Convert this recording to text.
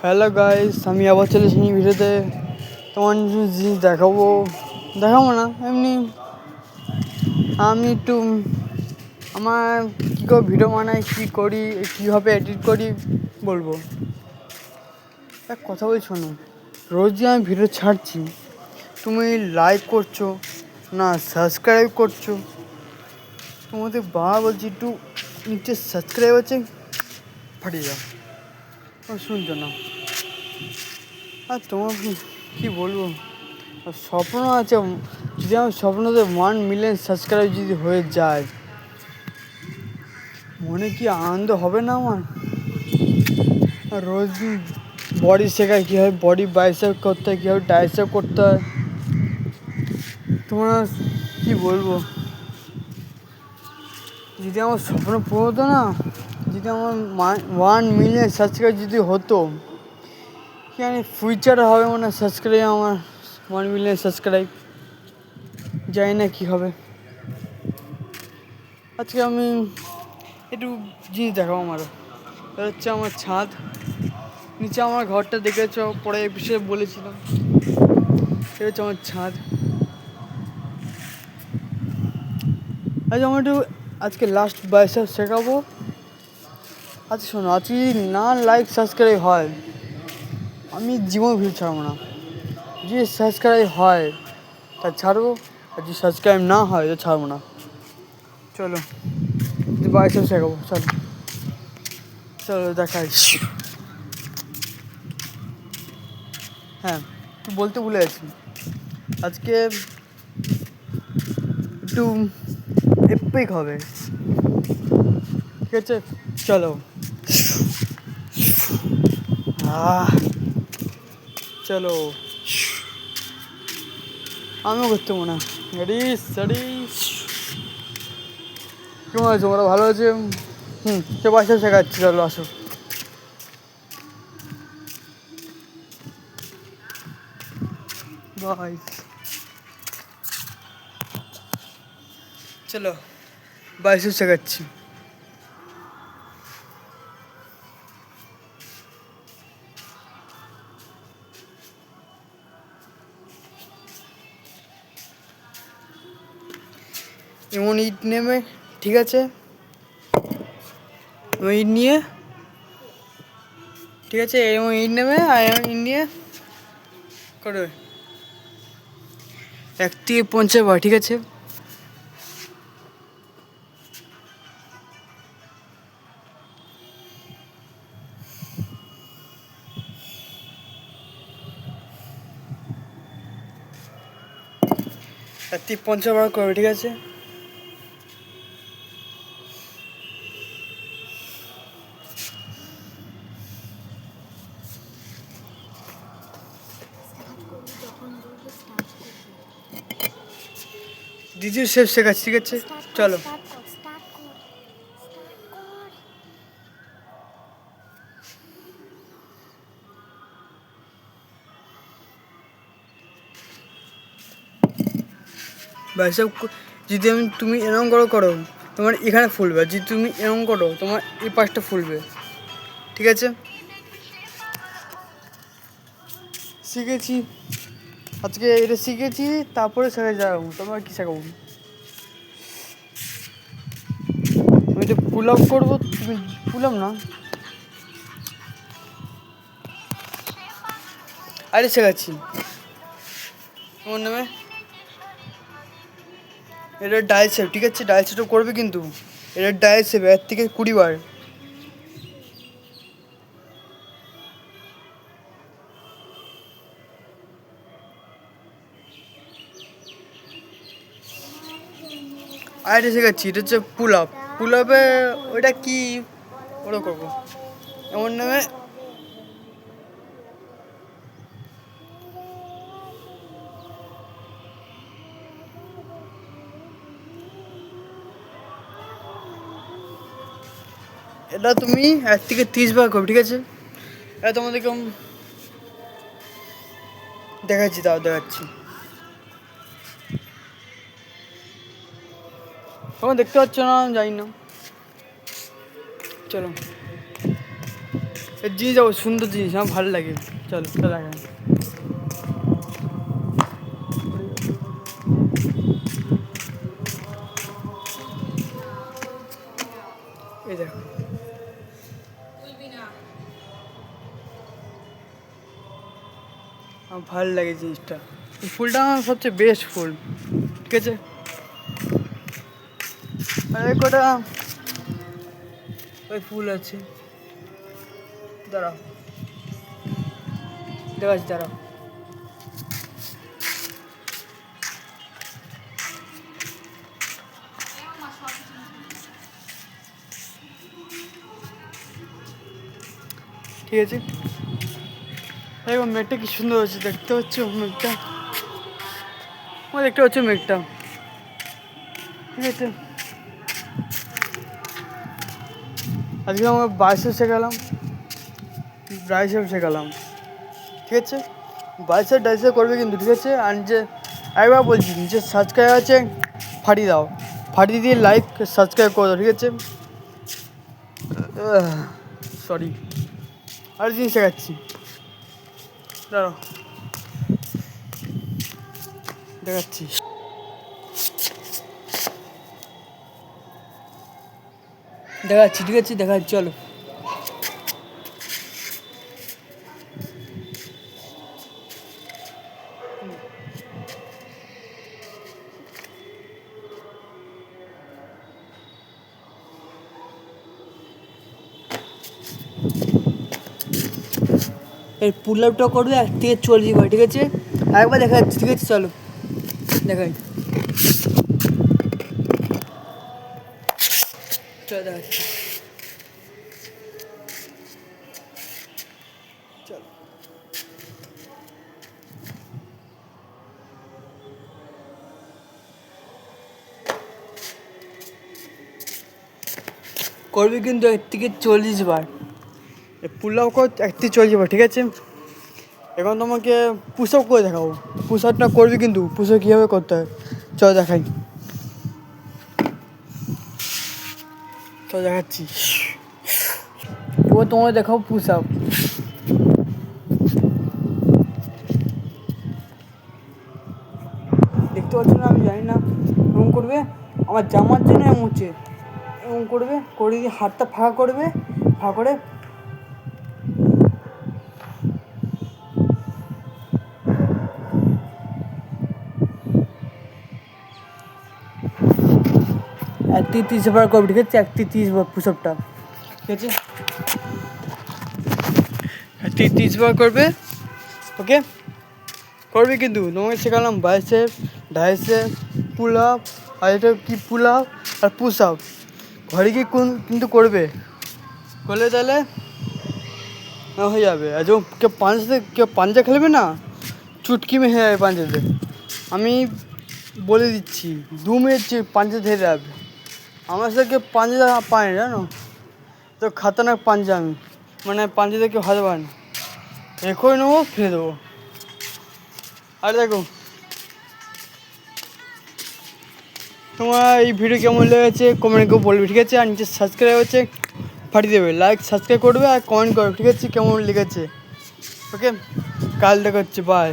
Hello guys, আমি আবার চলে এসেছি ভিডিওতে। তোমার জিনিস দেখাবো না, এমনি আমি একটু আমার কী করে ভিডিও বানাই, কী করি, কীভাবে এডিট করি বলবো। এক কথা বলি শোনো, রোজ যে আমি ভিডিও ছাড়ছি, তুমি লাইক করছো না, সাবস্ক্রাইব করছো। তোমাদের বাবা বলছি একটু নিচে সাবস্ক্রাইব আছে, ফাটিয়ে যাও, শুনছো না। আর তোমার কী বলবো, স্বপ্ন আছে, যদি আমার স্বপ্নতে 1 মিলিয়ন সাবস্ক্রাইব যদি হয়ে যায়, মনে কি আনন্দ হবে না আমার। রোজ বডি শেখায় কীভাবে বডি বাইসেপ করতে হয়, কীভাবে ট্রাইসেপ করতে হয়। তোমার কি বলবো, যদি আমার স্বপ্ন পুরো হতো না, যদি আমার 1 মিলিয়ন সাবস্ক্রাইব যদি হতো, কি আমি ফিউচারে হবে মনে সাবস্ক্রাইব আমার 1 মিলিয়ন সাবস্ক্রাইব, জানি না কী হবে। আজকে আমি একটু জিনিস দেখাবো আমার, এটা হচ্ছে আমার ছাদ, নিচে আমার ঘরটা দেখেছ, পরে এপিসোডে বলেছিলাম, এটা হচ্ছে আমার ছাদ। আজ আমার একটু আজকে লাস্ট বাইসেপ শেখাবো। আচ্ছা শোনো, আজকে যদি না লাইক সাবস্ক্রাইব হয়, আমি জীবন ভিড় ছাড়বো না। যদি সাবস্ক্রাইব হয় তা ছাড়বো, আর যদি সাবস্ক্রাইব না হয় তো ছাড়বো না। চলো বাইসেপ শেখাবো, চলো চলো দেখাই। হ্যাঁ, বলতে ভুলে গেছি, আজকে একটু এপিক হবে, ঠিক আছে? চলো চলো, আমিও করতে মনে হয়। রেডি স্টাডি, কেমন আছে তোমরা, ভালো আছে? সে বাসা শেখাচ্ছি, চলো আসো। বাই, চলো বাইসেপ শেখাচ্ছি। এমন ইট নেবে, ঠিক আছে? ইট নিয়ে, ঠিক আছে, এমন ইট নেবে, আর এমন ইট নিয়ে করবে 1 থেকে 50 বার, ঠিক আছে? আর 50 বার করবে, ঠিক আছে? দ্বিতীয় শেপ শেখাচ্ছি, ঠিক আছে? চলো। বাইসেপ যদি তুমি এরকম করো, তোমার এখানে ফুলবে। যদি তুমি এরকম করো, তোমার এই পাশটা ফুলবে, ঠিক আছে? শিখেছি আজকে, এটা শিখেছি, তারপরে শেখা যাবো। তোমার কি শেখাবো? আমি তো পুল আপ করবো, তুমি পুল আপ না, আরে শেখাচ্ছি। তোমার নামে এটা ডাইসেপ, ঠিক আছে? ডাইসেপটা করবে কিন্তু, এটা ডাইসেপ 1 থেকে 20 বার। আরেকটা শেখাচ্ছি, এটা হচ্ছে পুল আপ। পুল আপে ওইটা কি, ওটা করবো এমন নামে। এটা তুমি 1 থেকে 30 বার করবে, ঠিক আছে? এটা তোমাদেরকে দেখাচ্ছি, তাও দেখাচ্ছি। তোমরা দেখতে পাচ্ছ না, জানি না। চলো, এই জিনিস যাবো সুন্দর জিনিস আমার ভালো লাগে। চলো চলো দেখায়। এই দেখো আমার ভালো লাগে জিনিসটা। এই ফুলটা আমার সবচেয়ে বেস্ট ফুল, ঠিক আছে। আর কটা ওই ফুল আছে, দাঁড়াও দেখাচ্ছি, দাঁড়াও। ঠিক আছে, দেখো মেঘটা কি সুন্দর হচ্ছে, দেখতে হচ্ছে মেঘটা, আমার দেখতে হচ্ছে মেঘটা, ঠিক আছে। আজকে আমরা বাইসেপ শেখালাম, বাইসেপ শেখালাম, ঠিক আছে। বাইসেপ ডাইসেপ করবে কিন্তু, ঠিক আছে। আর যে একবার বলছি, যে সাবস্ক্রাইব আছে ফাটিয়ে দাও, ফাটিয়ে দিয়ে লাইক সাবস্ক্রাইব করে দাও, ঠিক আছে। সরি, আর জিনিস শেখাচ্ছি, দাঁড়াও দেখাচ্ছি। দেখাচ্ছি, ঠিক আছে, দেখাচ্ছি, চলো। এর পুল আপটা করবে 1 থেকে 40 বার, ঠিক আছে। আরেকবার দেখা যাচ্ছে, ঠিক আছে, চলো দেখাই, চলো দেখাচ্ছি, চলো। করবি কিন্তু 1 থেকে 40 বার, পুল আপ কর 1 থেকে 40 বার, ঠিক আছে। এখন তোমাকে পুশ আপ করে দেখাবো, পুশ আপটা করবি কিন্তু, পুশ আপ কীভাবে করতে হয় চলো দেখাই, চলো দেখাচ্ছি। ও তোমাকে দেখাও পুশ আপ, দেখতে পাচ্ছ না, আমি জানি না। এমন করবে, আমার জামার জন্য এমন হচ্ছে, এমন করবে, করে দিয়ে হাতটা ফাঁকা করবে, ফাঁকা করে এক থেকে 30 বার করবে, ঠিক আছে। 1 থেকে 30 বার পুশ আপটা, ঠিক আছে। 1 থেকে 30 বার করবে, ওকে। করবে কিন্তু, তোমাকে শেখালাম বাইসেপ, ডাইসেপ, পুল আপ, আর এটা কি পুল আপ আর পুশ আপ, ঘরে গিয়ে কিন্তু করবে, করলে তাহলে হয়ে যাবে। আর যখন কেউ পাঞ্জা খেলবে না, চুটকি মেরে যাবে পাঞ্জাতে, আমি বলে দিচ্ছি 2 মিনিট পাঞ্জা ধরে যাবে। আমার সাথে কেউ পাঞ্জা পায় না, জানো তো, খাতারনাক পাঞ্জা আমি, মানে পাঞ্জাতে কেউ হাতে পায় না, এখনই নেবো ফেলে দেবো। আর দেখো, তোমার এই ভিডিও কেমন লেগেছে কমেন্টে কেউ বলবে, ঠিক আছে। আর নিচে সাবস্ক্রাইব আছে ফাটিয়ে দেবে, লাইক সাবস্ক্রাইব করবে আর কমেন্ট করবে, ঠিক আছে, কেমন লেগেছে, ওকে। কাল দেখা হচ্ছে, বাই।